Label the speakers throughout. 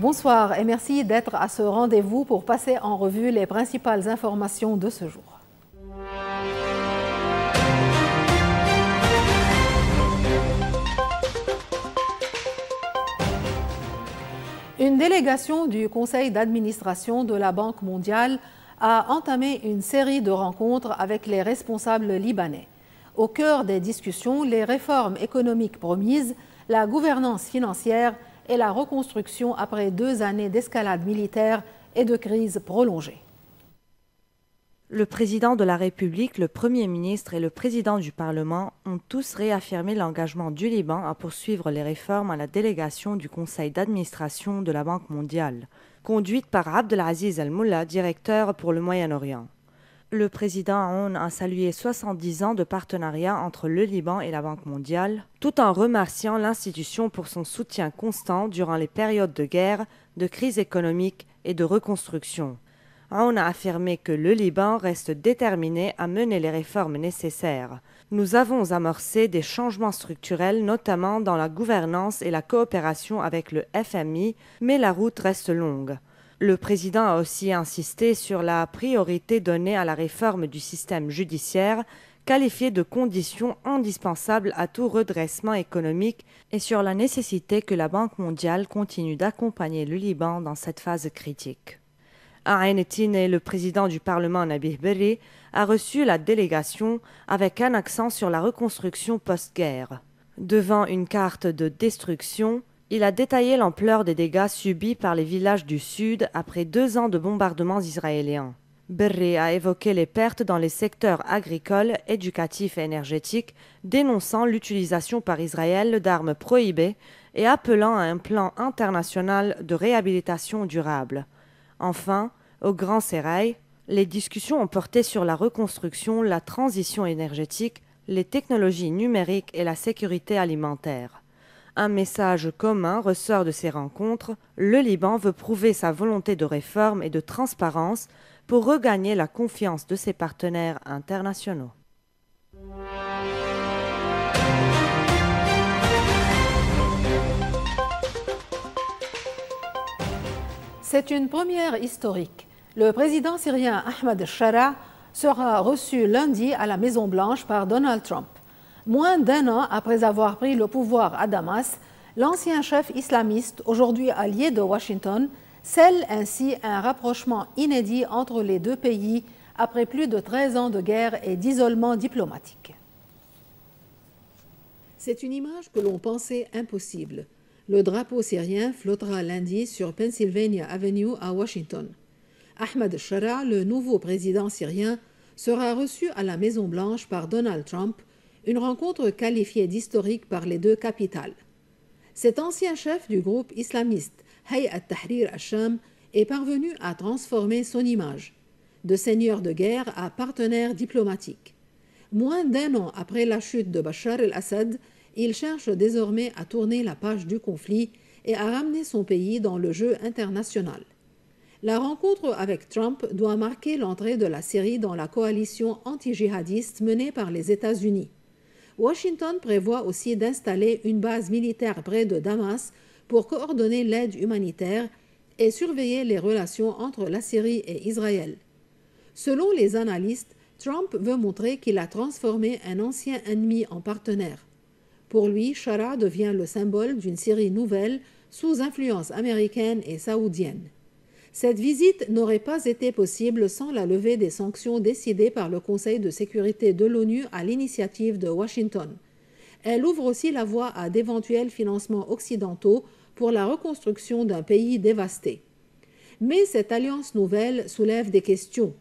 Speaker 1: Bonsoir et merci d'être à ce rendez-vous pour passer en revue les principales informations de ce jour. Une délégation du conseil d'administration de la Banque mondiale a entamé une série de rencontres avec les responsables libanais. Au cœur des discussions, les réformes économiques promises, la gouvernance financière et la reconstruction après 2 années d'escalade militaire et de crise prolongée.
Speaker 2: Le président de la République, le Premier ministre et le président du Parlement ont tous réaffirmé l'engagement du Liban à poursuivre les réformes à la délégation du conseil d'administration de la Banque mondiale, conduite par Abdelaziz Al-Moula, directeur pour le Moyen-Orient. Le président Aoun a salué 70 ans de partenariat entre le Liban et la Banque mondiale, tout en remerciant l'institution pour son soutien constant durant les périodes de guerre, de crise économique et de reconstruction. Aoun a affirmé que le Liban reste déterminé à mener les réformes nécessaires. Nous avons amorcé des changements structurels, notamment dans la gouvernance et la coopération avec le FMI, mais la route reste longue. Le président a aussi insisté sur la priorité donnée à la réforme du système judiciaire, qualifiée de condition indispensable à tout redressement économique, et sur la nécessité que la Banque mondiale continue d'accompagner le Liban dans cette phase critique. Ain Etin, le président du Parlement Nabih Berri, a reçu la délégation avec un accent sur la reconstruction post-guerre. Devant une carte de destruction, il a détaillé l'ampleur des dégâts subis par les villages du Sud après 2 ans de bombardements israéliens. Berri a évoqué les pertes dans les secteurs agricoles, éducatifs et énergétiques, dénonçant l'utilisation par Israël d'armes prohibées et appelant à un plan international de réhabilitation durable. Enfin, au Grand Sérail, les discussions ont porté sur la reconstruction, la transition énergétique, les technologies numériques et la sécurité alimentaire. Un message commun ressort de ces rencontres. Le Liban veut prouver sa volonté de réforme et de transparence pour regagner la confiance de ses partenaires internationaux.
Speaker 1: C'est une première historique. Le président syrien Ahmed Shara sera reçu lundi à la Maison-Blanche par Donald Trump. Moins d'1 an après avoir pris le pouvoir à Damas, l'ancien chef islamiste, aujourd'hui allié de Washington, scelle ainsi un rapprochement inédit entre les deux pays après plus de 13 ans de guerre et d'isolement diplomatique. C'est une image que l'on pensait impossible. Le drapeau syrien flottera lundi sur Pennsylvania Avenue à Washington. Ahmed Shara, le nouveau président syrien, sera reçu à la Maison-Blanche par Donald Trump, une rencontre qualifiée d'historique par les deux capitales. Cet ancien chef du groupe islamiste Hayat Tahrir al-Sham est parvenu à transformer son image, de seigneur de guerre à partenaire diplomatique. Moins d'1 an après la chute de Bachar el-Assad, il cherche désormais à tourner la page du conflit et à ramener son pays dans le jeu international. La rencontre avec Trump doit marquer l'entrée de la Syrie dans la coalition anti-djihadiste menée par les États-Unis. Washington prévoit aussi d'installer une base militaire près de Damas pour coordonner l'aide humanitaire et surveiller les relations entre la Syrie et Israël. Selon les analystes, Trump veut montrer qu'il a transformé un ancien ennemi en partenaire. Pour lui, Shara devient le symbole d'une Syrie nouvelle sous influence américaine et saoudienne. Cette visite n'aurait pas été possible sans la levée des sanctions décidées par le Conseil de sécurité de l'ONU à l'initiative de Washington. Elle ouvre aussi la voie à d'éventuels financements occidentaux pour la reconstruction d'un pays dévasté. Mais cette alliance nouvelle soulève des questions.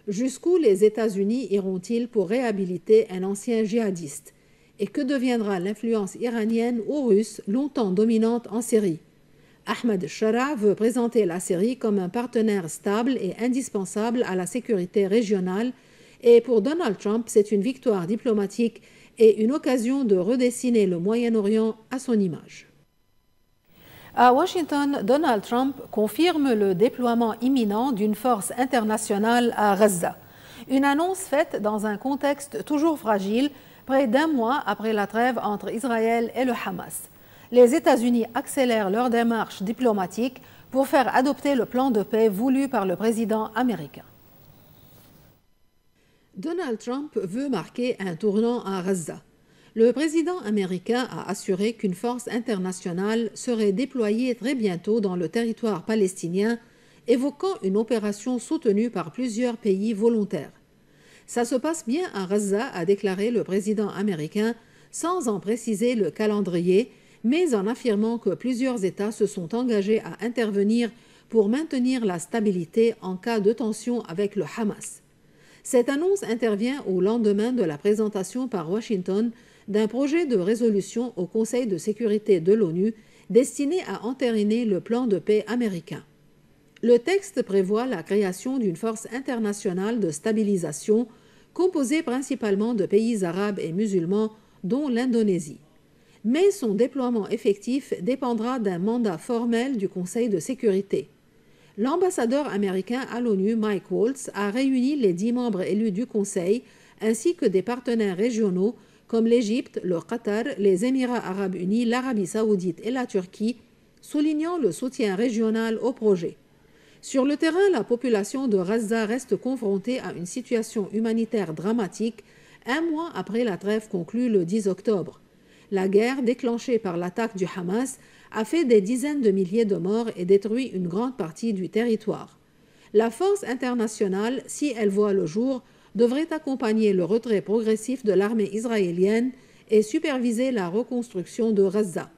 Speaker 1: Jusqu'où les États-Unis iront-ils pour réhabiliter un ancien djihadiste? Et que deviendra l'influence iranienne ou russe longtemps dominante en Syrie? Ahmed Shara veut présenter la Syrie comme un partenaire stable et indispensable à la sécurité régionale, et pour Donald Trump, c'est une victoire diplomatique et une occasion de redessiner le Moyen-Orient à son image. À Washington, Donald Trump confirme le déploiement imminent d'une force internationale à Gaza. Une annonce faite dans un contexte toujours fragile, près d'1 mois après la trêve entre Israël et le Hamas. Les États-Unis accélèrent leur démarche diplomatique pour faire adopter le plan de paix voulu par le président américain. Donald Trump veut marquer un tournant à Gaza. Le président américain a assuré qu'une force internationale serait déployée très bientôt dans le territoire palestinien, évoquant une opération soutenue par plusieurs pays volontaires. Ça se passe bien à Gaza, a déclaré le président américain, sans en préciser le calendrier, mais en affirmant que plusieurs États se sont engagés à intervenir pour maintenir la stabilité en cas de tension avec le Hamas. Cette annonce intervient au lendemain de la présentation par Washington d'un projet de résolution au Conseil de sécurité de l'ONU destiné à entériner le plan de paix américain. Le texte prévoit la création d'une force internationale de stabilisation composée principalement de pays arabes et musulmans, dont l'Indonésie. Mais son déploiement effectif dépendra d'un mandat formel du Conseil de sécurité. L'ambassadeur américain à l'ONU, Mike Waltz, a réuni les 10 membres élus du Conseil ainsi que des partenaires régionaux comme l'Égypte, le Qatar, les Émirats arabes unis, l'Arabie saoudite et la Turquie, soulignant le soutien régional au projet. Sur le terrain, la population de Gaza reste confrontée à une situation humanitaire dramatique un mois après la trêve conclue le 10 octobre. La guerre, déclenchée par l'attaque du Hamas, a fait des dizaines de milliers de morts et détruit une grande partie du territoire. La force internationale, si elle voit le jour, devrait accompagner le retrait progressif de l'armée israélienne et superviser la reconstruction de Gaza.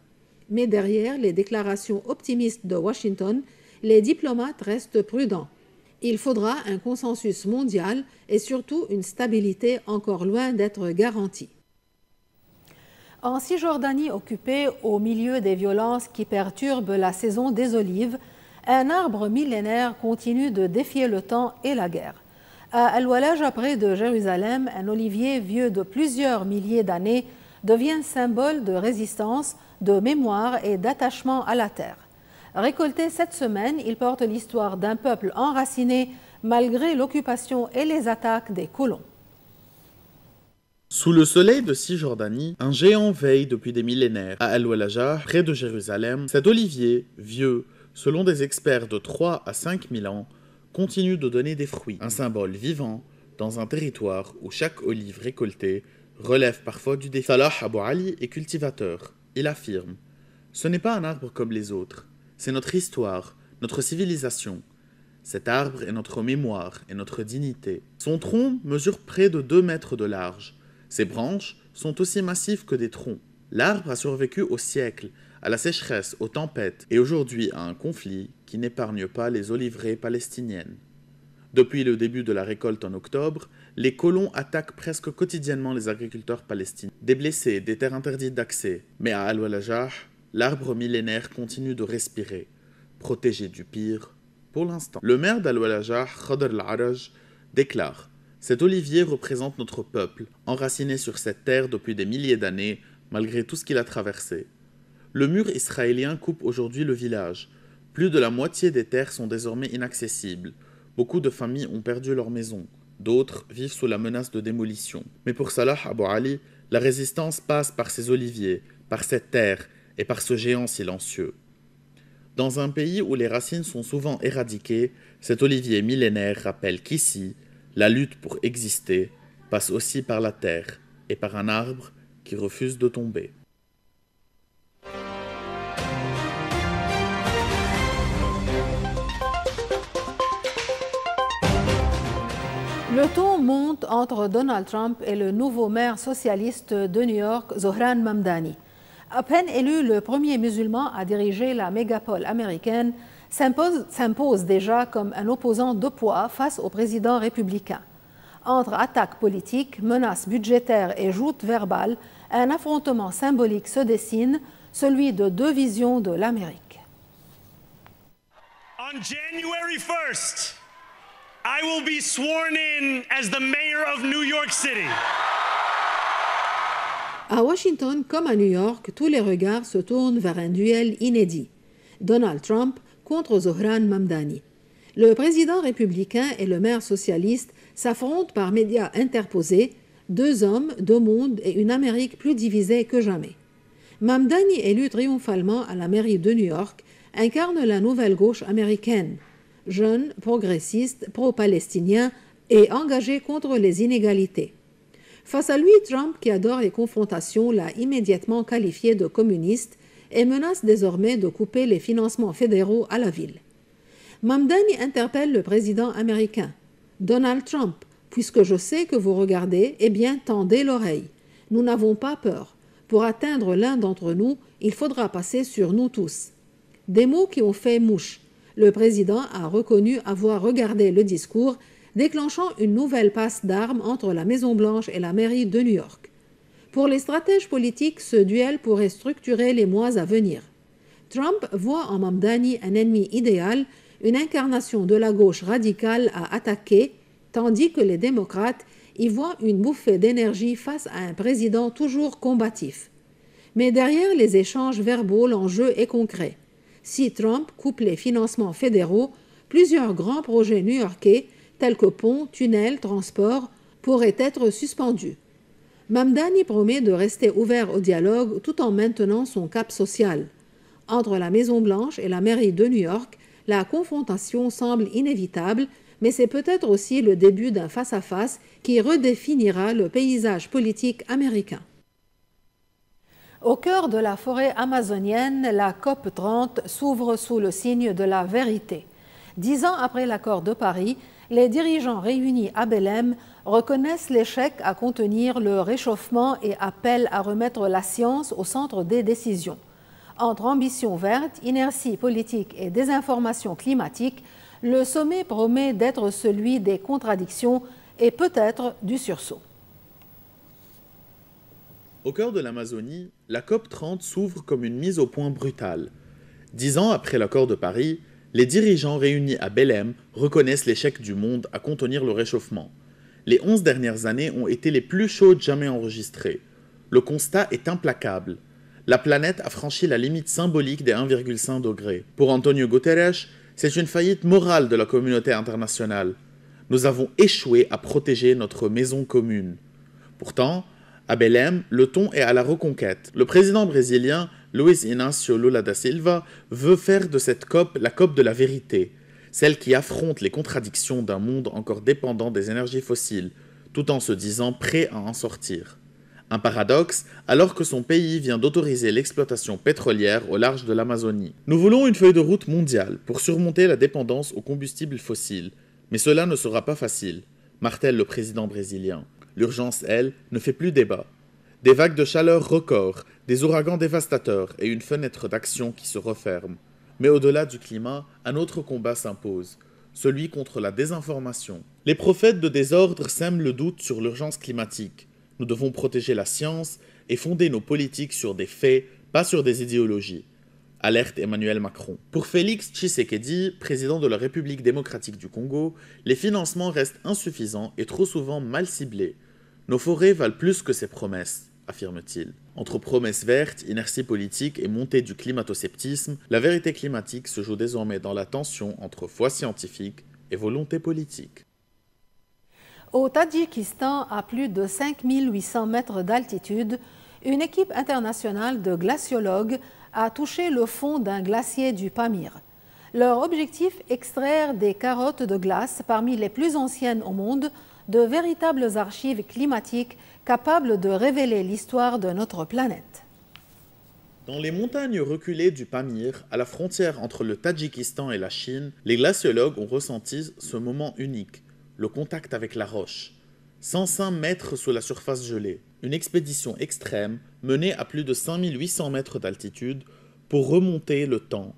Speaker 1: Mais derrière les déclarations optimistes de Washington, les diplomates restent prudents. Il faudra un consensus mondial et surtout une stabilité encore loin d'être garantie. En Cisjordanie occupée, au milieu des violences qui perturbent la saison des olives, un arbre millénaire continue de défier le temps et la guerre. À Al-Walaja, près de Jérusalem, un olivier vieux de plusieurs milliers d'années devient symbole de résistance, de mémoire et d'attachement à la terre. Récolté cette semaine, il porte l'histoire d'un peuple enraciné malgré l'occupation et les attaques des colons.
Speaker 3: Sous le soleil de Cisjordanie, un géant veille depuis des millénaires. À Al-Walaja, près de Jérusalem, cet olivier, vieux, selon des experts de 3 à 5 000 ans, continue de donner des fruits. Un symbole vivant dans un territoire où chaque olive récoltée relève parfois du défi. Salah Abou Ali est cultivateur. Il affirme « Ce n'est pas un arbre comme les autres. C'est notre histoire, notre civilisation. Cet arbre est notre mémoire et notre dignité. Son tronc mesure près de 2 mètres de large. Ses branches sont aussi massives que des troncs. L'arbre a survécu aux siècles, à la sécheresse, aux tempêtes et aujourd'hui à un conflit qui n'épargne pas les oliveraies palestiniennes. Depuis le début de la récolte en octobre, les colons attaquent presque quotidiennement les agriculteurs palestiniens. Des blessés, des terres interdites d'accès. Mais à Al-Walaja, l'arbre millénaire continue de respirer, protégé du pire pour l'instant. Le maire d'Al-Walaja, Khadr al-Araj, déclare « Cet olivier représente notre peuple, enraciné sur cette terre depuis des milliers d'années, malgré tout ce qu'il a traversé. Le mur israélien coupe aujourd'hui le village. Plus de la moitié des terres sont désormais inaccessibles. Beaucoup de familles ont perdu leur maison. D'autres vivent sous la menace de démolition. Mais pour Salah Abou Ali, la résistance passe par ces oliviers, par cette terre et par ce géant silencieux. Dans un pays où les racines sont souvent éradiquées, cet olivier millénaire rappelle qu'ici, la lutte pour exister passe aussi par la terre et par un arbre qui refuse de tomber.
Speaker 1: Le ton monte entre Donald Trump et le nouveau maire socialiste de New York, Zohran Mamdani. À peine élu, le premier musulman à diriger la mégapole américaine s'impose déjà comme un opposant de poids face au président républicain. Entre attaques politiques, menaces budgétaires et joutes verbales, un affrontement symbolique se dessine, celui de 2 visions de l'Amérique.
Speaker 4: On January 1st, I will be sworn in as the mayor of New York City.
Speaker 1: À Washington comme à New York, tous les regards se tournent vers un duel inédit. Donald Trump contre Zohran Mamdani. Le président républicain et le maire socialiste s'affrontent par médias interposés, 2 hommes, 2 mondes et une Amérique plus divisée que jamais. Mamdani, élu triomphalement à la mairie de New York, incarne la nouvelle gauche américaine, jeune, progressiste, pro-palestinien et engagé contre les inégalités. Face à lui, Trump, qui adore les confrontations, l'a immédiatement qualifié de communiste et menace désormais de couper les financements fédéraux à la ville. Mamdani interpelle le président américain. « Donald Trump, puisque je sais que vous regardez, eh bien tendez l'oreille. Nous n'avons pas peur. Pour atteindre l'un d'entre nous, il faudra passer sur nous tous. » Des mots qui ont fait mouche. Le président a reconnu avoir regardé le discours, déclenchant une nouvelle passe d'armes entre la Maison-Blanche et la mairie de New York. Pour les stratèges politiques, ce duel pourrait structurer les mois à venir. Trump voit en Mamdani un ennemi idéal, une incarnation de la gauche radicale à attaquer, tandis que les démocrates y voient une bouffée d'énergie face à un président toujours combatif. Mais derrière les échanges verbaux, l'enjeu est concret. Si Trump coupe les financements fédéraux, plusieurs grands projets new-yorkais, tels que ponts, tunnels, transports, pourraient être suspendus. Mamdani promet de rester ouvert au dialogue tout en maintenant son cap social. Entre la Maison-Blanche et la mairie de New York, la confrontation semble inévitable, mais c'est peut-être aussi le début d'un face-à-face qui redéfinira le paysage politique américain. Au cœur de la forêt amazonienne, la COP30 s'ouvre sous le signe de la vérité. 10 ans après l'accord de Paris, les dirigeants réunis à Belém reconnaissent l'échec à contenir le réchauffement et appellent à remettre la science au centre des décisions. Entre ambition verte, inertie politique et désinformation climatique, le sommet promet d'être celui des contradictions et peut-être du sursaut.
Speaker 3: Au cœur de l'Amazonie, la COP30 s'ouvre comme une mise au point brutale. 10 ans après l'accord de Paris, les dirigeants réunis à Belém reconnaissent l'échec du monde à contenir le réchauffement. Les 11 dernières années ont été les plus chaudes jamais enregistrées. Le constat est implacable. La planète a franchi la limite symbolique des 1,5 degrés. Pour Antonio Guterres, c'est une faillite morale de la communauté internationale. Nous avons échoué à protéger notre maison commune. Pourtant, à Belém, le ton est à la reconquête. Le président brésilien Luiz Inácio Lula da Silva veut faire de cette COP la COP de la vérité, celle qui affronte les contradictions d'un monde encore dépendant des énergies fossiles, tout en se disant prêt à en sortir. Un paradoxe, alors que son pays vient d'autoriser l'exploitation pétrolière au large de l'Amazonie. Nous voulons une feuille de route mondiale pour surmonter la dépendance aux combustibles fossiles, mais cela ne sera pas facile, martèle le président brésilien. L'urgence, elle, ne fait plus débat. Des vagues de chaleur records, des ouragans dévastateurs et une fenêtre d'action qui se referme. Mais au-delà du climat, un autre combat s'impose, celui contre la désinformation. Les prophètes de désordre sèment le doute sur l'urgence climatique. Nous devons protéger la science et fonder nos politiques sur des faits, pas sur des idéologies. Alerte Emmanuel Macron. Pour Félix Tshisekedi, président de la République démocratique du Congo, les financements restent insuffisants et trop souvent mal ciblés. Nos forêts valent plus que ces promesses, affirme-t-il. Entre promesses vertes, inertie politique et montée du climato-sceptisme, la vérité climatique se joue désormais dans la tension entre foi scientifique et volonté politique.
Speaker 1: Au Tadjikistan, à plus de 5800 mètres d'altitude, une équipe internationale de glaciologues a touché le fond d'un glacier du Pamir. Leur objectif, extraire des carottes de glace parmi les plus anciennes au monde, de véritables archives climatiques capables de révéler l'histoire de notre planète.
Speaker 3: Dans les montagnes reculées du Pamir, à la frontière entre le Tadjikistan et la Chine, les glaciologues ont ressenti ce moment unique, le contact avec la roche. 105 mètres sous la surface gelée, une expédition extrême menée à plus de 5800 mètres d'altitude pour remonter le temps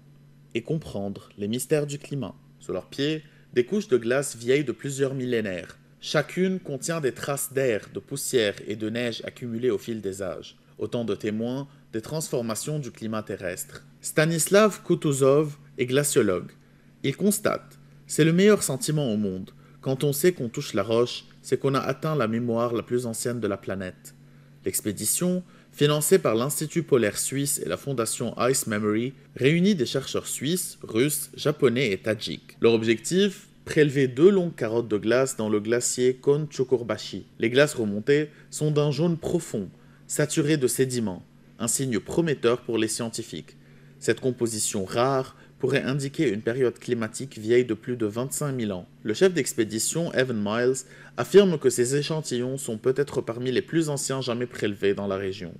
Speaker 3: et comprendre les mystères du climat. Sous leurs pieds, des couches de glace vieilles de plusieurs millénaires. Chacune contient des traces d'air, de poussière et de neige accumulées au fil des âges, autant de témoins des transformations du climat terrestre. Stanislav Kutuzov est glaciologue. Il constate, c'est le meilleur sentiment au monde. Quand on sait qu'on touche la roche, c'est qu'on a atteint la mémoire la plus ancienne de la planète. L'expédition, financée par l'Institut polaire suisse et la fondation Ice Memory, réunit des chercheurs suisses, russes, japonais et tadjiks. Leur objectif, prélever 2 longues carottes de glace dans le glacier Kon Chokurbashi. Les glaces remontées sont d'un jaune profond, saturé de sédiments, un signe prometteur pour les scientifiques. Cette composition rare pourrait indiquer une période climatique vieille de plus de 25 000 ans. Le chef d'expédition, Evan Miles, affirme que ces échantillons sont peut-être parmi les plus anciens jamais prélevés dans la région.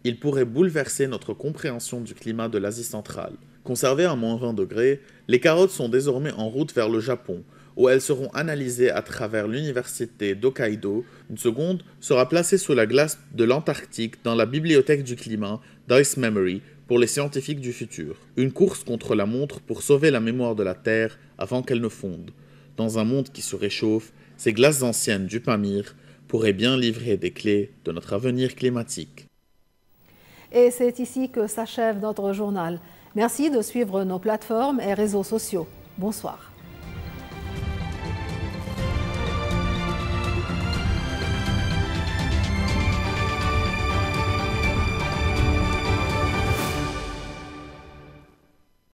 Speaker 3: Ils pourraient bouleverser notre compréhension du climat de l'Asie centrale. Conservées à moins 20 degrés, les carottes sont désormais en route vers le Japon, où elles seront analysées à travers l'université d'Hokkaido. Une seconde sera placée sous la glace de l'Antarctique dans la bibliothèque du climat d'Ice Memory pour les scientifiques du futur. Une course contre la montre pour sauver la mémoire de la Terre avant qu'elle ne fonde. Dans un monde qui se réchauffe, ces glaces anciennes du Pamir pourraient bien livrer des clés de notre avenir climatique.
Speaker 1: Et c'est ici que s'achève notre journal. Merci de suivre nos plateformes et réseaux sociaux. Bonsoir.